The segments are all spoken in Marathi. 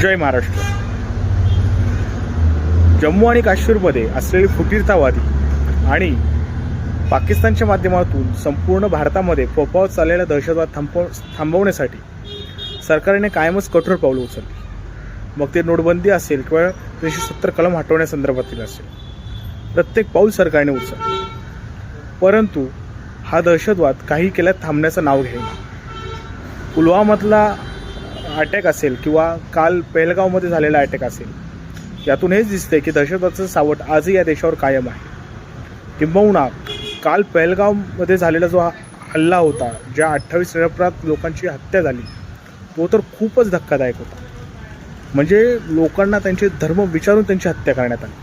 जय महाराष्ट्र. जम्मू आणि काश्मीरमध्ये असलेले फुटीरतावादी आणि पाकिस्तानच्या माध्यमातून संपूर्ण भारतामध्ये फोफावत चाललेला दहशतवाद थांबवण्यासाठी सरकारने कायमच कठोर पावलं उचलली. मग ते नोटबंदी असेल किंवा 370 कलम हटवण्यासंदर्भातील असेल, प्रत्येक पाऊल सरकारने उचलले. परंतु हा दहशतवाद काही केल्यात थांबण्याचं नाव घेईना. पुलवामातला अटॅक असेल किंवा काल पेहलगावमध्ये झालेला अटॅक असेल, यातून हेच दिसते की दहशतवादाचं सावट आजही या देशावर कायम आहे. किंबहुना काल पेहलगावमध्ये झालेला जो हल्ला होता, ज्या 28 निरपराध लोकांची हत्या झाली, तो तर खूपच धक्कादायक होता. म्हणजे लोकांना त्यांचे धर्म विचारून त्यांची हत्या करण्यात आली.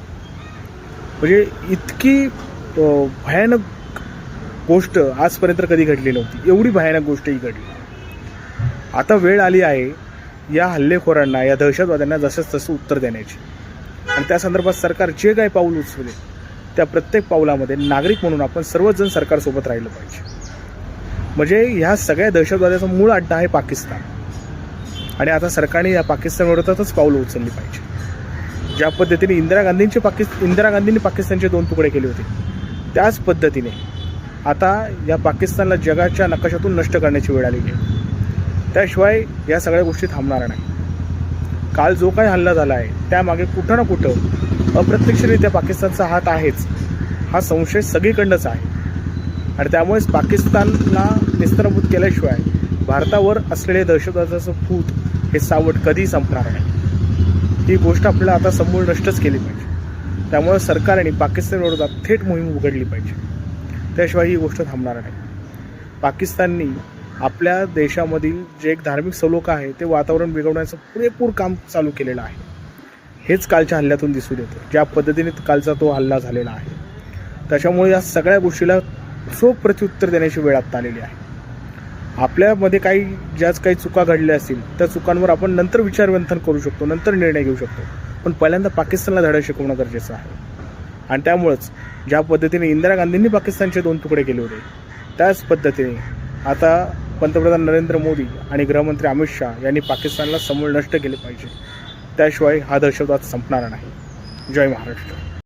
म्हणजे इतकी भयानक गोष्ट आजपर्यंत कधी घडली नव्हती. एवढी भयानक गोष्ट ही घडली. आता वेळ आली आहे या हल्लेखोरांना, या दहशतवाद्यांना जसंच तसं उत्तर देण्याची. आणि त्या संदर्भात सरकार जे काही पाऊल उचलले, त्या प्रत्येक पाऊलामध्ये नागरिक म्हणून आपण सर्वच जण सरकारसोबत राहिलं पाहिजे. म्हणजे ह्या सगळ्या दहशतवादाचा मूळ अड्डा आहे पाकिस्तान. आणि आता सरकारने या पाकिस्तान विरोधातच पाऊलं उचलली पाहिजे. ज्या पद्धतीने इंदिरा गांधींनी पाकिस्तानचे 2 तुकडे केले होते, त्याच पद्धतीने आता या पाकिस्तानला जगाच्या नकाशातून नष्ट करण्याची वेळ आलेली आहे. त्याशिवाय या सगळ्या गोष्टी थांबणार नाही. काल जो काही हल्ला झाला आहे, त्यामागे कुठं ना कुठं अप्रत्यक्षरित्या पाकिस्तानचा हात आहेच, हा संशय सगळीकडनंच आहे. आणि त्यामुळेच पाकिस्तानला निस्तरभूत केल्याशिवाय भारतावर असलेले दहशतवादाचं फूट हे सावट कधीही संपणार नाही. ही गोष्ट आपल्याला आता समूळ नष्टच केली पाहिजे. त्यामुळे सरकारने पाकिस्तान विरोधात थेट मोहीम उघडली पाहिजे. त्याशिवाय ही गोष्ट थांबणार नाही. पाकिस्ताननी आपल्या देशामधील जे एक धार्मिक सलोखा आहे, ते वातावरण बिघडवण्याचं पुरेपूर काम चालू केलेलं आहे. हेच कालच्या हल्ल्यातून दिसून येतं, ज्या पद्धतीने कालचा तो हल्ला झालेला आहे. त्याच्यामुळे या सगळ्या गोष्टीला चोख प्रत्युत्तर देण्याची वेळ आता आलेली आहे. आपल्यामध्ये ज्याच काही चुका घडल्या असतील, त्या चुकांवर आपण नंतर विचारमंथन करू शकतो, नंतर निर्णय घेऊ शकतो. पण पहिल्यांदा पाकिस्तानला धडा शिकवणं गरजेचं आहे. आणि त्यामुळंच ज्या पद्धतीने इंदिरा गांधींनी पाकिस्तानचे 2 तुकडे केले होते, त्याच पद्धतीने आता पंतप्रधान नरेंद्र मोदी आणि गृहमंत्री अमित शाह यांनी पाकिस्तानला समूळ नष्ट केले पाहिजे. त्याशिवाय हा दहशतवाद संपणार नाही. जय महाराष्ट्र.